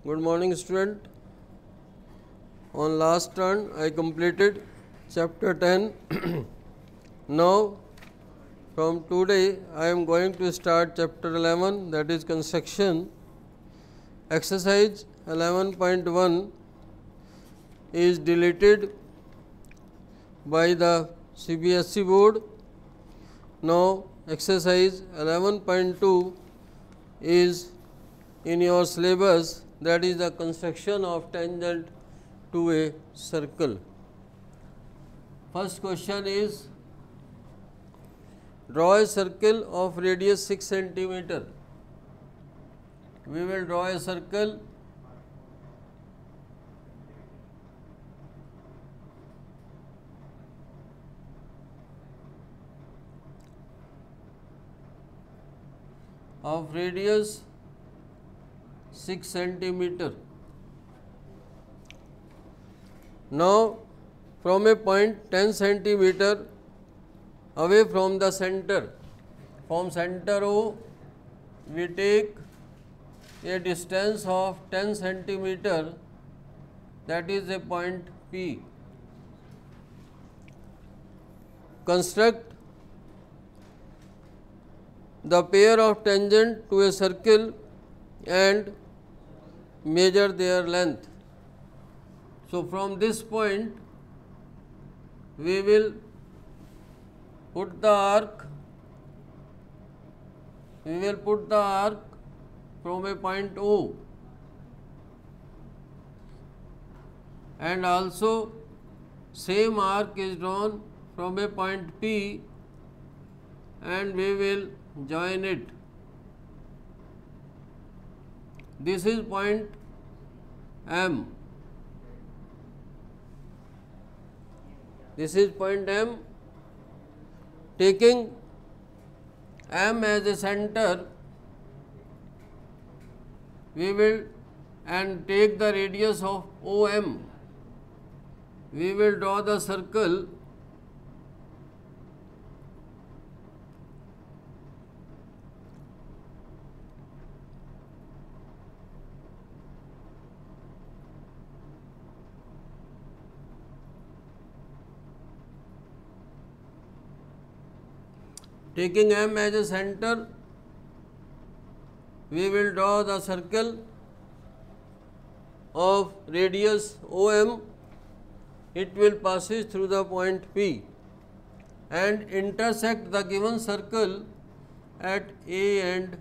Good morning, student. On last turn, I completed chapter 10. Now, from today, I am going to start chapter 11, that is construction. Exercise 11.1 is deleted by the CBSE board. Now, exercise 11.2 is in your syllabus, that is the construction of tangent to a circle. First question is, draw a circle of radius 6 centimeter. We will draw a circle of radius 6 centimeter. Now, from a point 10 centimeter away from the center, from center O, we take a distance of 10 centimeter, that is a point P. Construct the pair of tangent to a circle and measure their length. So, from this point we will put the arc, from a point O, and also same arc is drawn from a point P, and we will join it. This is point M. This is point M. Taking M as a center, we will and take the radius of OM. We will draw the circle taking M as a center. We will draw the circle of radius OM. It will passes through the point P and intersect the given circle at A and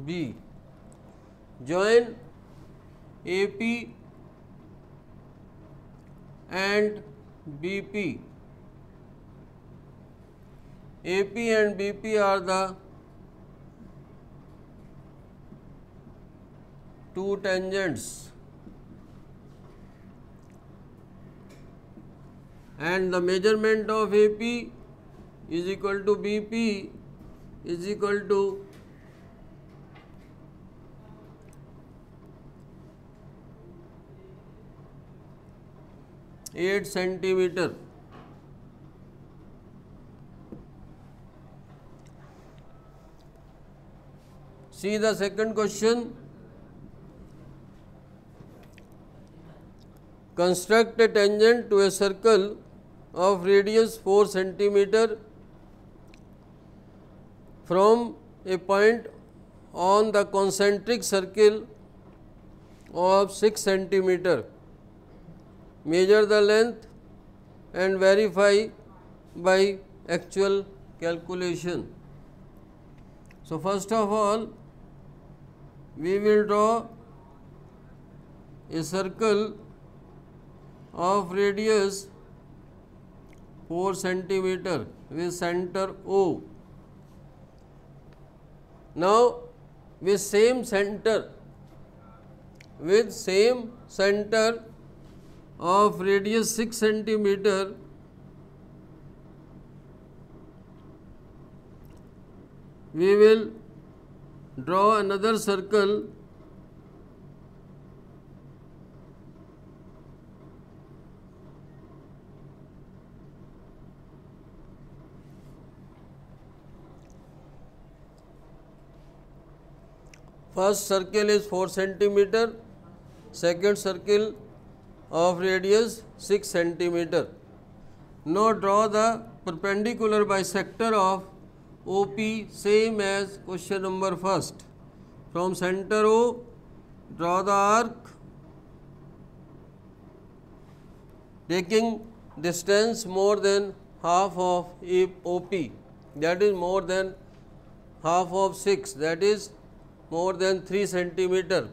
B. Join AP and BP. AP and BP are the two tangents, and the measurement of AP is equal to BP is equal to 8 centimeter. See the second question. Construct a tangent to a circle of radius 4 centimeter from a point on the concentric circle of 6 centimeter. Measure the length and verify by actual calculation. So, first of all, we will draw a circle of radius 4 centimeter with center O. Now, with same center of radius 6 centimeter, we will draw another circle First circle is 4 centimeter second circle of radius 6 centimeter. Now draw the perpendicular bisector of OP same as question number first. From center O, draw the arc taking distance more than half of OP, that is more than half of 6, that is more than 3 centimeter,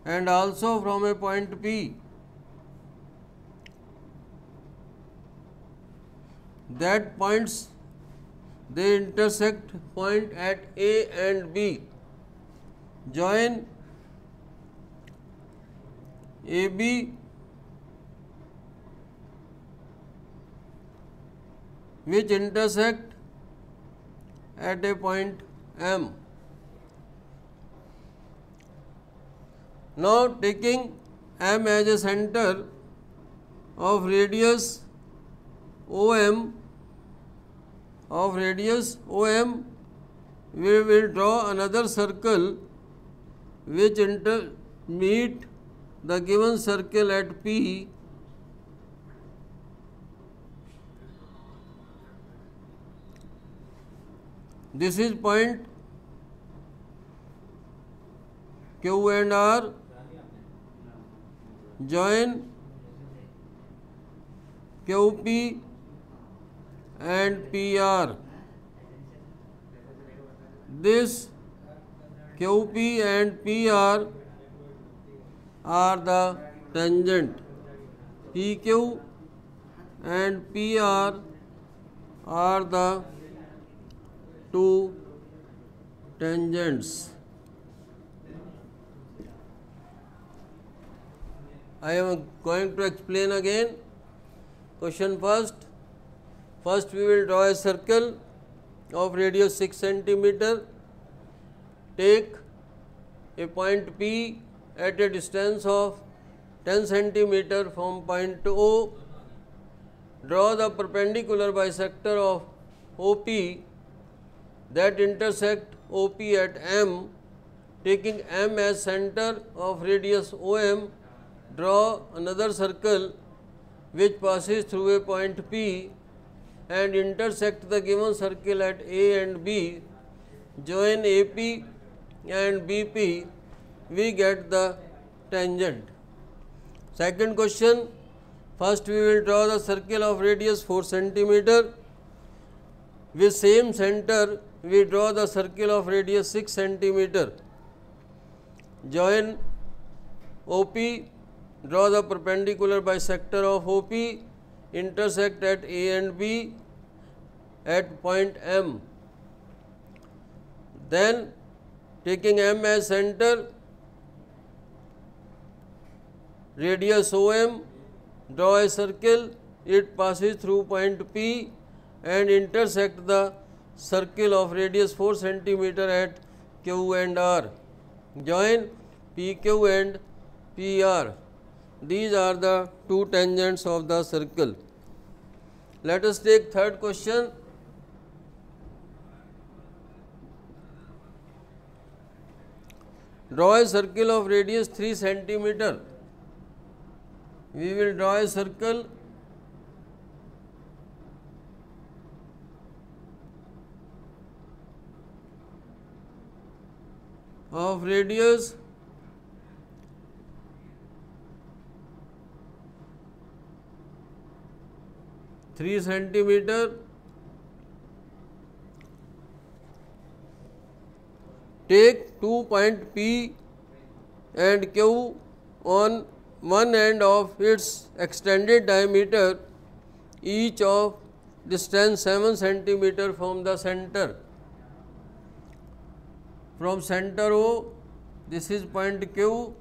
and also from a point P that points they intersect point at A and B. Join AB which intersect at a point M. Now taking M as a center of radius OM, we will draw another circle which meet the given circle at P. This is point Q and R. Join QP and PR. This QP and PR are the tangent. PQ and PR are the two tangents. I am going to explain again. Question first. First we will draw a circle of radius 6 centimeter. Take a point P at a distance of 10 centimeter from point O. Draw the perpendicular bisector of OP that intersect OP at M. Taking M as center of radius OM, draw another circle which passes through a point P and intersect the given circle at A and B. Join AP and BP, we get the tangent. Second question, first we will draw the circle of radius 4 centimeter. With same center, we draw the circle of radius 6 centimeter. Join OP, draw the perpendicular bisector of OP, intersect at A and B at point M. Then taking M as center, radius OM, draw a circle, it passes through point P and intersect the circle of radius 4 centimeter at Q and R. Join PQ and PR. These are the two tangents of the circle. Let us take third question. Draw a circle of radius 3 centimeter. We will draw a circle of radius 3 centimeter. Take 2 point P and Q on one end of its extended diameter, each of distance 7 centimeter from the center. From center O, this is point Q.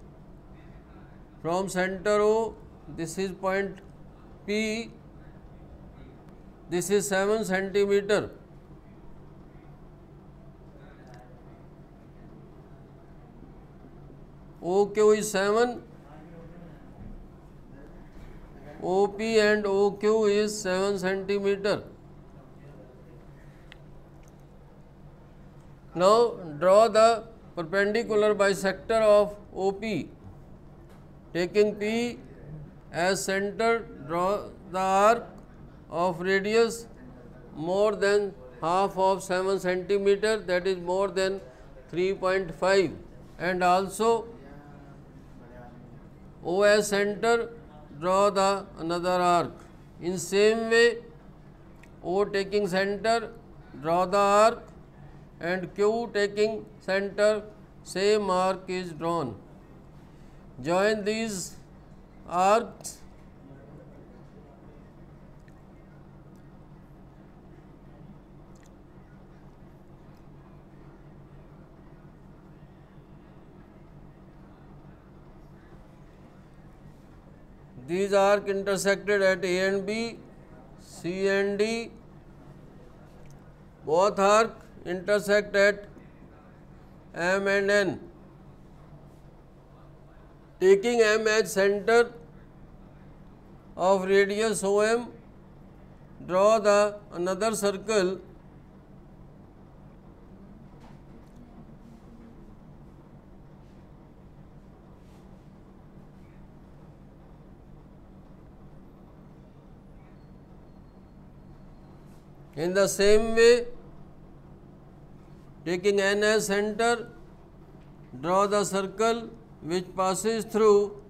From center O, this is point P. This is 7 centimeter. OQ is 7. OP and OQ is 7 centimeter. Now draw the perpendicular bisector of OP. Taking P as center, draw the arc of radius more than half of 7 centimeter, that is more than 3.5, and also O as center, draw the another arc. In same way, O taking center, draw the arc, and Q taking center, same arc is drawn. Join these arcs these arcs intersected at A and B, C and D. Both arcs intersect at M and N. Taking M as center of radius OM, draw the another circle in the same way. Taking N as center, draw the circle which passes through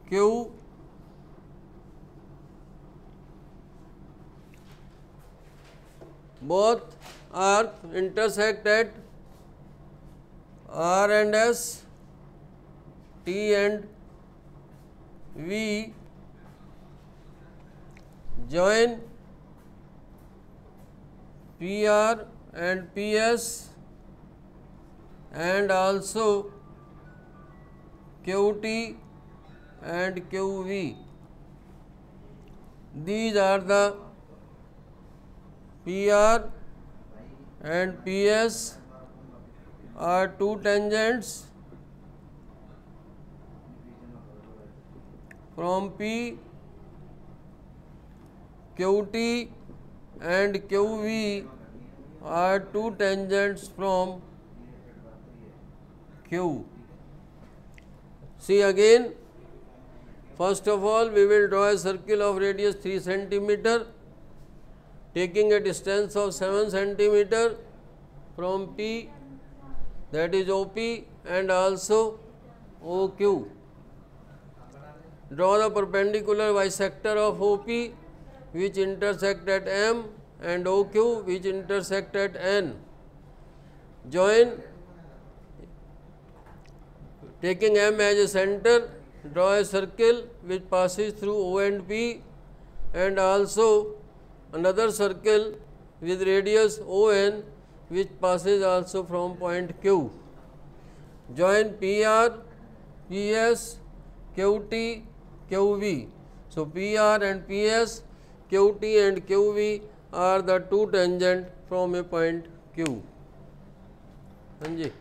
Q. Both arcs intersect at R and S, T and V. Join PR and PS and also QT and QV. These are the PR and PS are two tangents from P. QT and QV are two tangents from Q. See again, first of all we will draw a circle of radius 3 centimeter, taking a distance of 7 centimeter from P, that is OP, and also OQ. Draw the perpendicular bisector of OP which intersect at M and OQ which intersect at N. Join, taking M as a center, draw a circle which passes through O and P and also another circle with radius ON which passes also from point Q. Join PR, PS, QT, QV. So PR and PS, QT and QV are the two tangent from a point Q. हाँ जी.